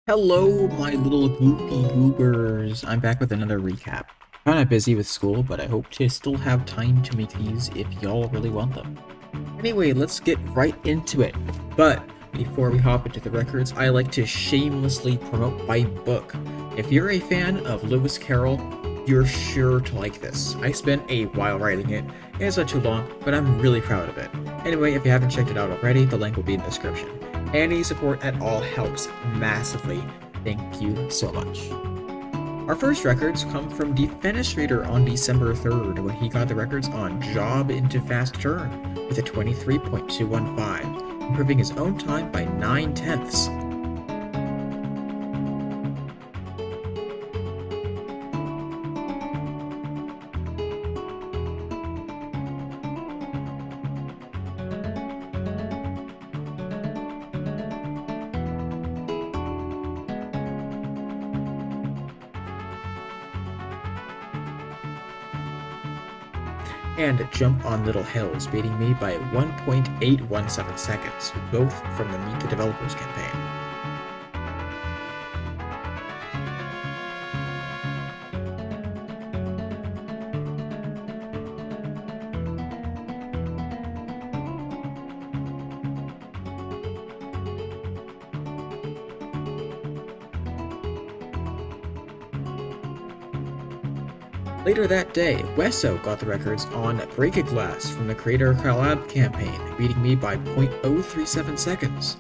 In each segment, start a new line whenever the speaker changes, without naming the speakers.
Hello, my little goopy goobers. I'm back with another recap. Kinda busy with school, but I hope to still have time to make these if y'all really want them. Anyway, let's get right into it. But before we hop into the records, I like to shamelessly promote my book. If you're a fan of Lewis Carroll, you're sure to like this. I spent a while writing it, and it's not too long, but I'm really proud of it. Anyway, if you haven't checked it out already, the link will be in the description. Any support at all helps massively. Thank you so much. Our first records come from Defenestrator on December 3rd when he got the records on Job into Fast Turn with a 23.215, improving his own time by 9/10. And Jump on Little Hills, beating me by 1.817 seconds, both from the Meet the Developers campaign. Later that day, Wesso got the records on Break a Glass from the Creator Collab campaign, beating me by 0.037 seconds.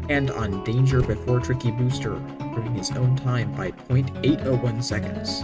And on Danger Before Tricky Booster, improving his own time by 0.801 seconds.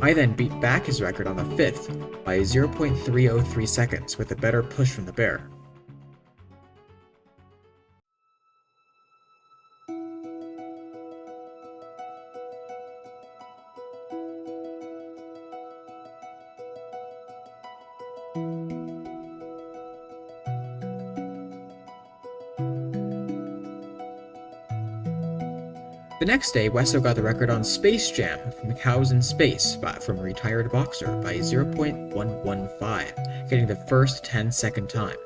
I then beat back his record on the 5th by 0.303 seconds with a better push from the bear. The next day, Wesso got the record on Space Jam from Cows in Space from a retired boxer by 0.115, getting the first 10-second time.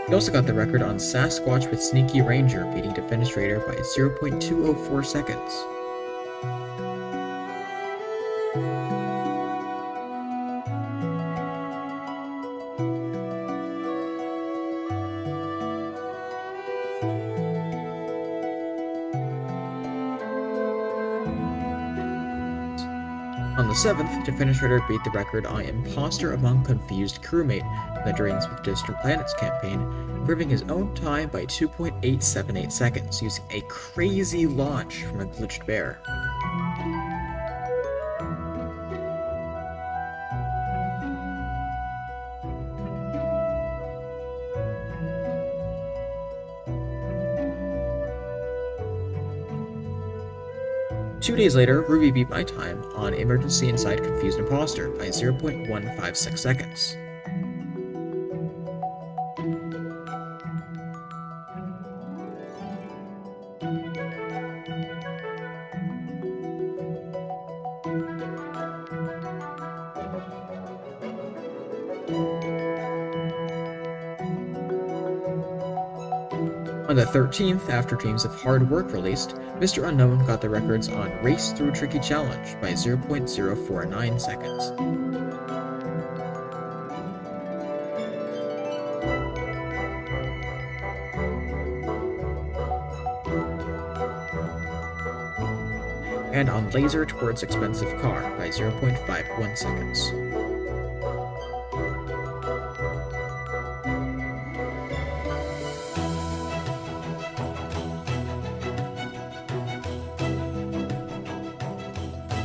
He also got the record on Sasquatch with Sneaky Ranger, beating Defenestrator by 0.204 seconds. On the 7th, Defenestrator beat the record on Imposter Among Confused Crewmate in the Dreams with Distant Planets campaign, improving his own time by 2.878 seconds using a crazy launch from a glitched bear. Two days later, Ruby beat my time on Emergency Inside Confused Imposter by 0.156 seconds. On the 13th, after Dreams of Hard Work released, Mr. Unknown got the records on Race Through Tricky Challenge by 0.049 seconds. and on laser towards expensive car by 0.51 seconds.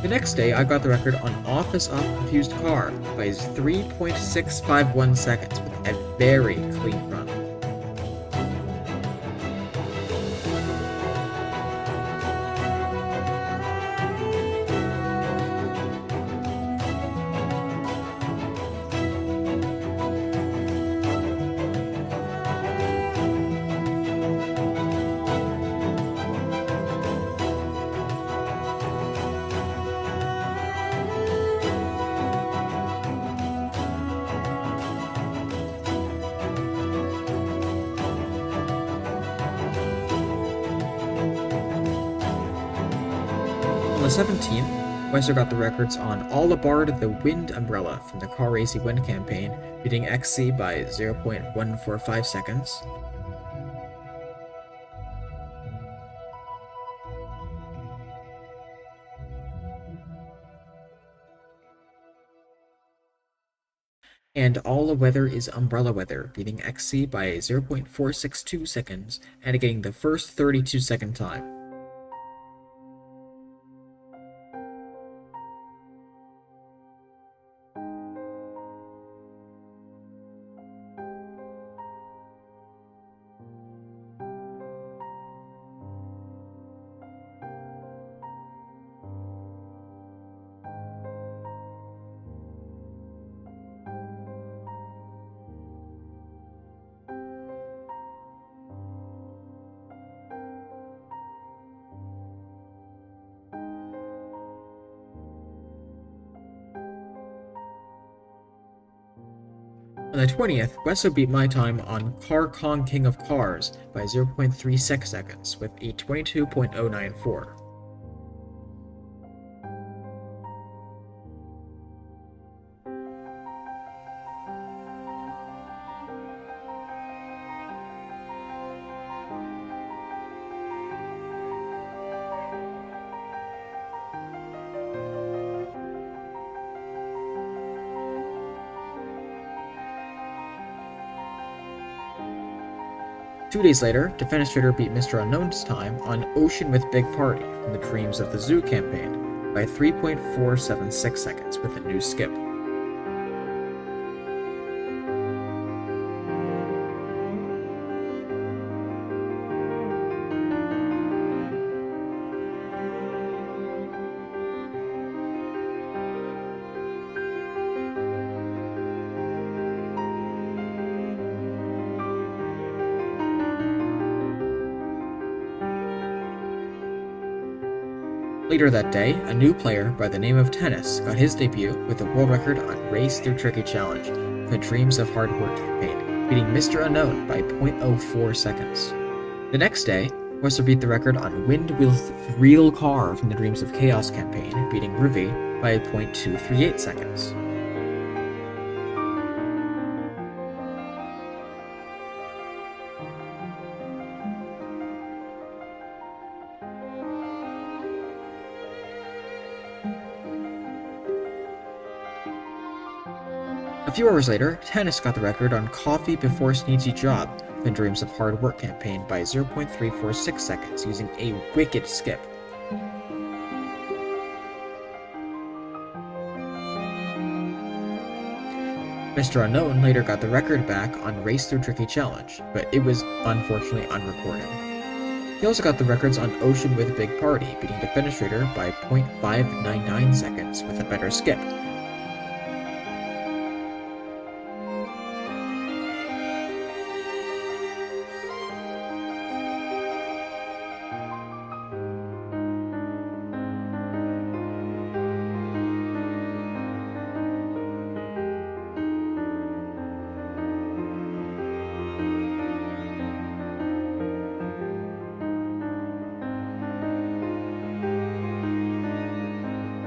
The next day, I got the record on office off confused car by 3.651 seconds with a very clean run. On the 17th, Weiser got the records on All Aboard the Wind Umbrella from the Car Racy Wind campaign, beating XC by 0.145 seconds. And All the Weather is Umbrella Weather, beating XC by 0.462 seconds and getting the first 32-second time. On the 20th, Wesso beat my time on Car Kong King of Cars by 0.36 seconds with a 22.094. Two days later, Defenestrator beat Mr. Unknown's time on Ocean with Big Party from the Dreams of the Zoo campaign by 3.476 seconds with a new skip. Later that day, a new player by the name of Tennis got his debut with a world record on Race Through Tricky Challenge, the Dreams of Hard Work campaign, beating Mr. Unknown by 0.04 seconds. The next day, Weser beat the record on Wind with Real Car from the Dreams of Chaos campaign, beating Ruby by 0.238 seconds. A few hours later, Tennis got the record on Coffee Before Sneezy Job, the Dreams of Hard Work campaign by 0.346 seconds using a wicked skip. Mr. Unknown later got the record back on Race Through Tricky Challenge, but it was unfortunately unrecorded. He also got the records on Ocean with Big Party, beating Defenestrator by 0.599 seconds with a better skip.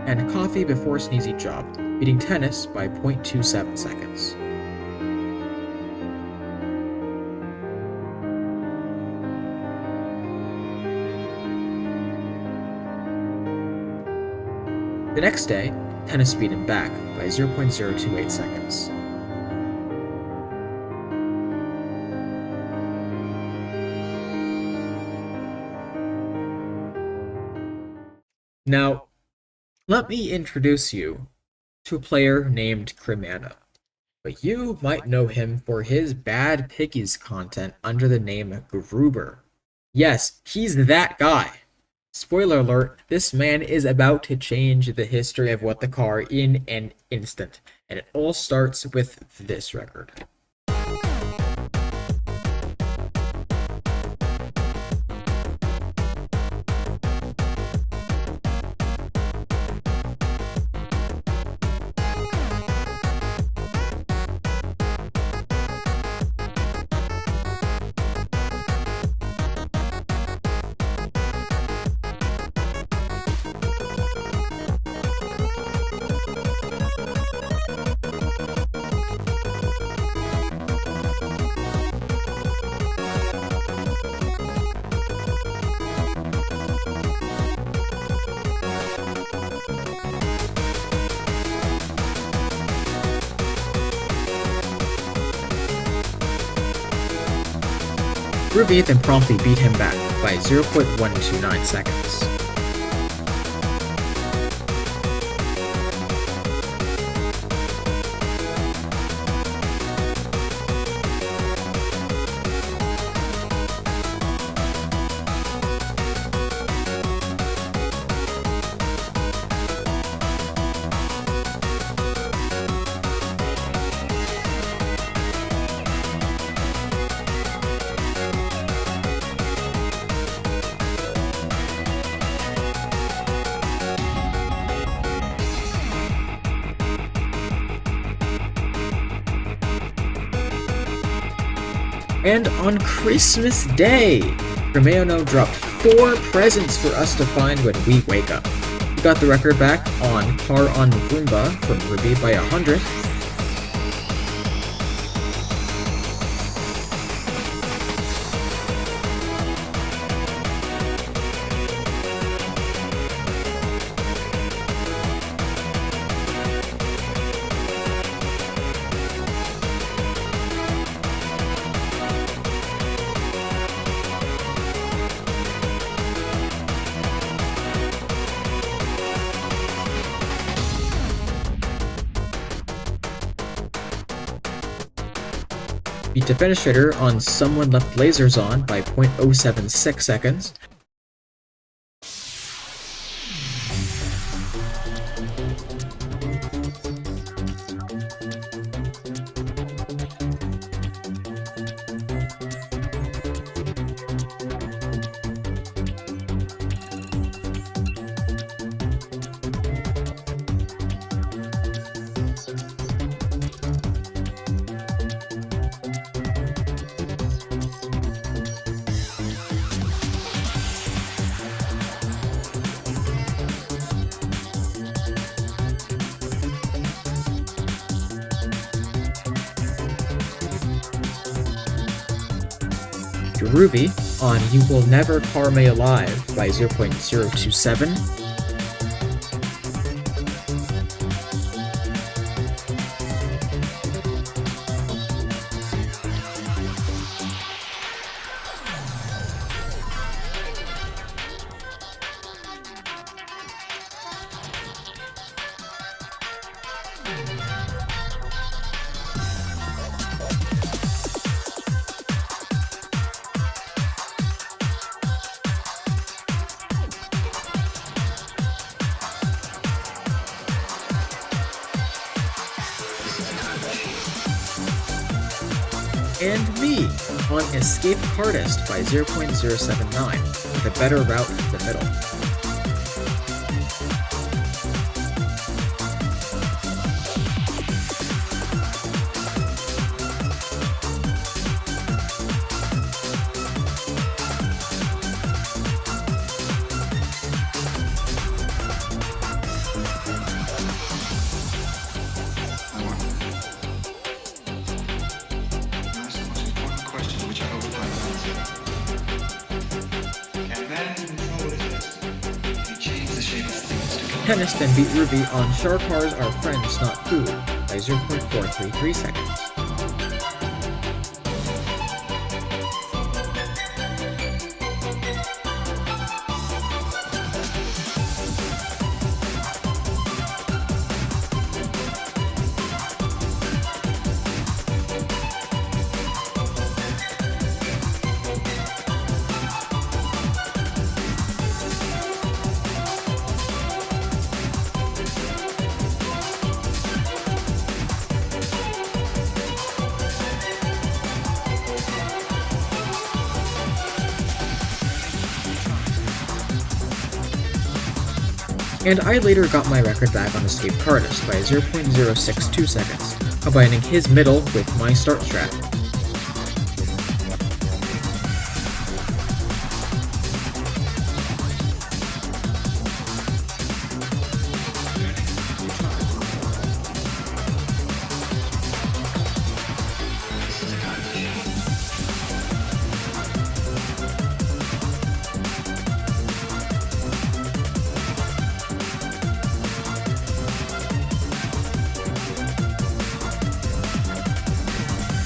And Coffee Before Sneezy Job, beating Tennis by 0.27 seconds. The next day, tennis speed him back by 0.028 seconds. Now, let me introduce you to a player named Cremana, but you might know him for his Bad Piggies content under the name Gruber. Yes, he's that guy. Spoiler alert, this man is about to change the history of What the Car in an instant, and it all starts with this record. Ruby then promptly beat him back by 0.129 seconds. And on Christmas Day, Cremano dropped 4 presents for us to find when we wake up. We got the record back on Car on Roomba from Ruby by 100. Beat the finish hitter on Someone Left Lasers On by 0.076 seconds. Ruby on You Will Never Car Me Alive by 0.027. And me on Escape Cardist by 0.079 with a better route to the middle.
And then, what is this?
Tennis then beat Ruby on Sharp Cars Are Friends Not Food by 0.433 seconds. And I later got my record back on Escape Cardist by 0.062 seconds, combining his middle with my start strat.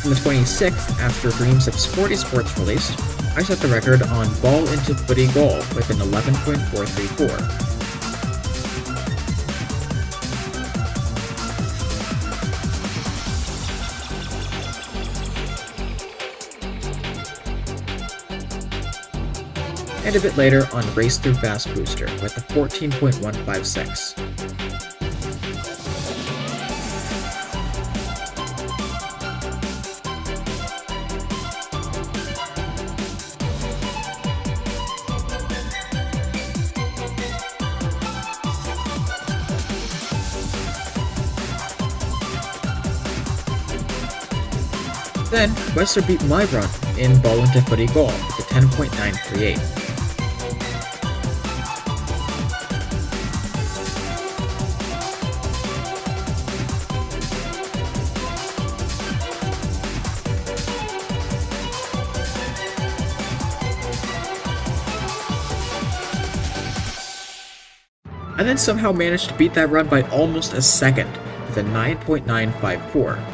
On the 26th, after Dreams of Sporty Sports released, I set the record on Ball into Footy Goal with an 11.434. And a bit later on Race Through Fast Booster with a 14.156. Then, Wester beat my run in Ball into Footy Goal with a 10.938. I then somehow managed to beat that run by almost a second with a 9.954.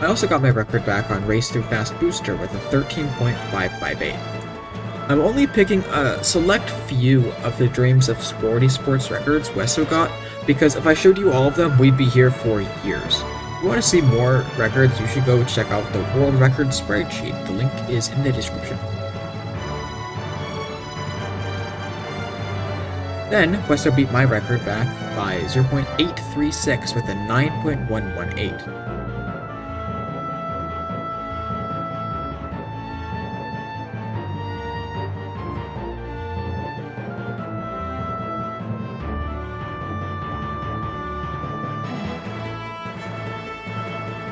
I also got my record back on Race Through Fast Booster with a 13.558. I'm only picking a select few of the Dreams of Sporty Sports records Wesso got, because if I showed you all of them, we'd be here for years. If you want to see more records, you should go check out the World Record spreadsheet. The link is in the description. Then, Wesso beat my record back by 0.836 with a 9.118.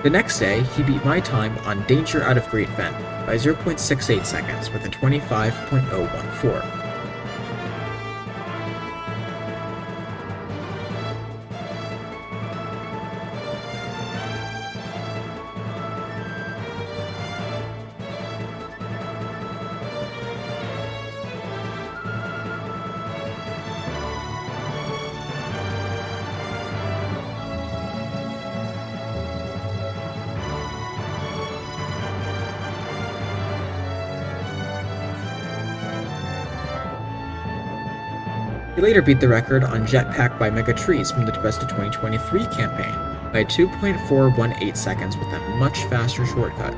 The next day, he beat my time on Danger Out of Great Fen by 0.68 seconds with a 25.014. He later beat the record on Jetpack by Megatrees from the Best of 2023 campaign by 2.418 seconds with a much faster shortcut.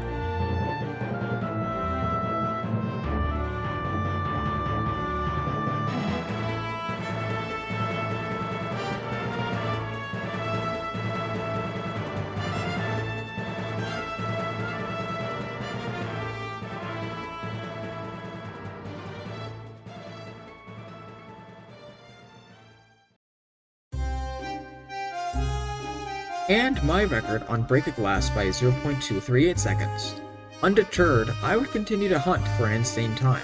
And my record on Break a Glass by 0.238 seconds. Undeterred, I would continue to hunt for an insane time.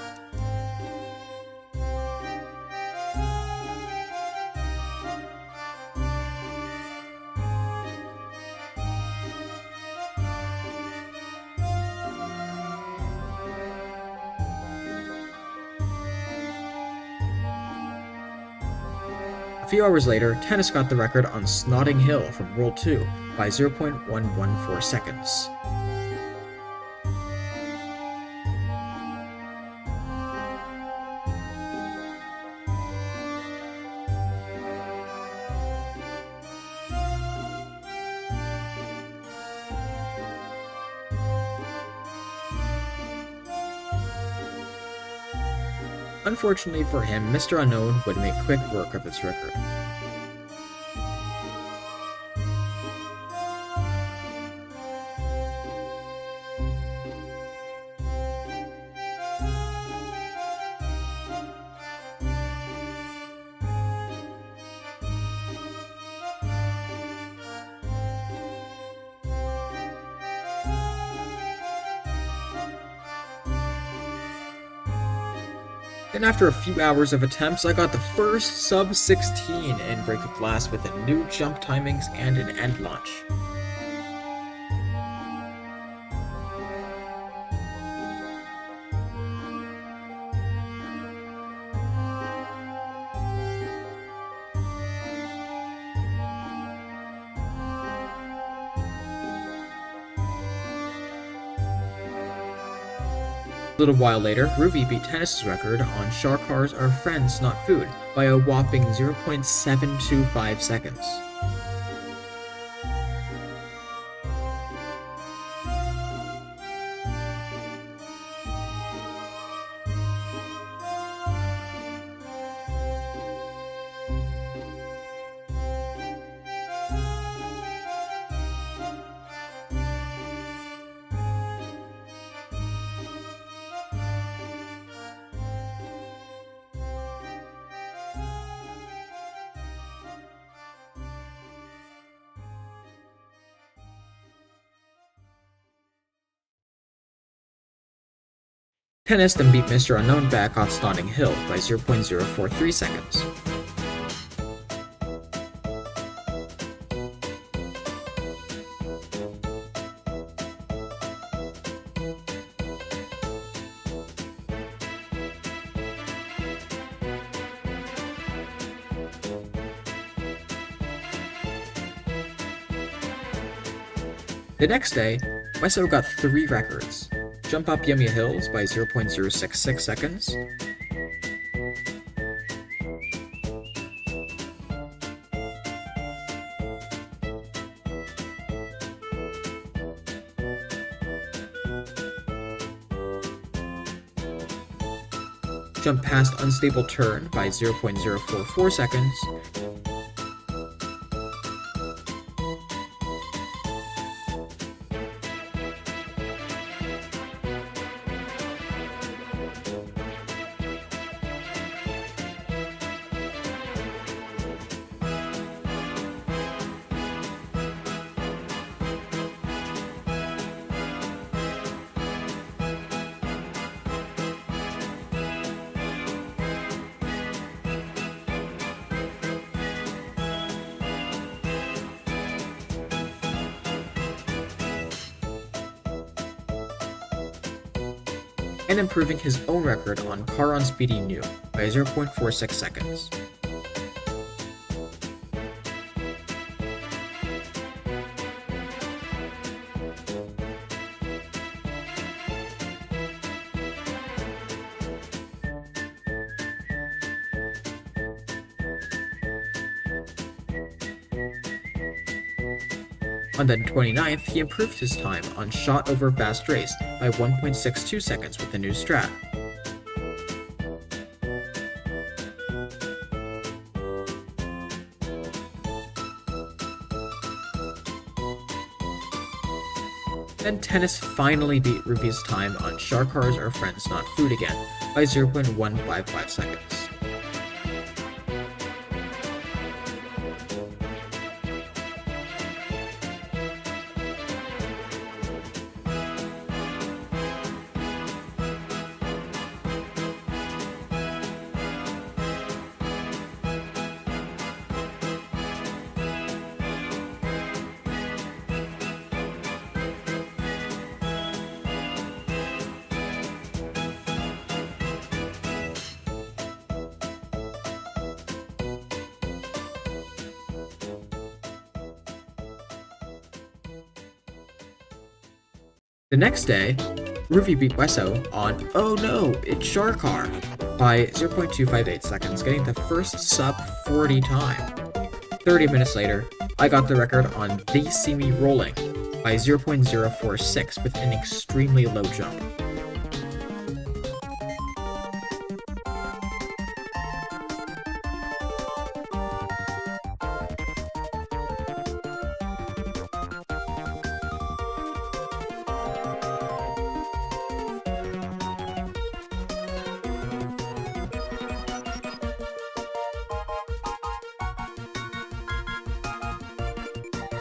few hours later, Tennis got the record on Snotting Hill from World 2 by 0.114 seconds. Unfortunately for him, Mr. Unknown would make quick work of his record. Then after a few hours of attempts, I got the first sub 16 in Break of Glass with a new jump timings and an end launch. A little while later, Ruby beat Tennis's record on Shark Cars Are Friends Not Food by a whopping 0.725 seconds. Tennis then beat Mr. Unknown back on Snotting Hill by 0.043 seconds. The next day, Wesso got 3 records. Jump Up Yummy Hills by 0.066 seconds, Jump Past Unstable Turn by 0.044 seconds, and improving his own record on Car on Speedy New by 0.46 seconds. On the 29th, he improved his time on Shot Over Fast Race by 1.62 seconds with the new strat. Then Tennis finally beat Ruby's time on Shark Cars Are Friends Not Food again by 0.155 seconds. The next day, Ruby beat Wesso on Oh No, It's Sharkar by 0.258 seconds, getting the first sub 40 time. 30 minutes later, I got the record on They See Me Rolling by 0.046 with an extremely low jump.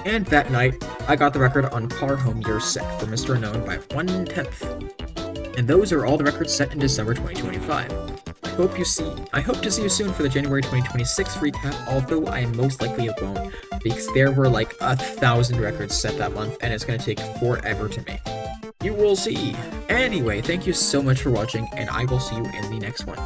And that night, I got the record on Car Home You're Sick for Mr. Unknown by 1/10. And those are all the records set in December 2025. I hope to see you soon for the January 2026 recap, although I most likely won't, because there were like 1,000 records set that month, and it's gonna take forever to make. You will see! Anyway, thank you so much for watching, and I will see you in the next one.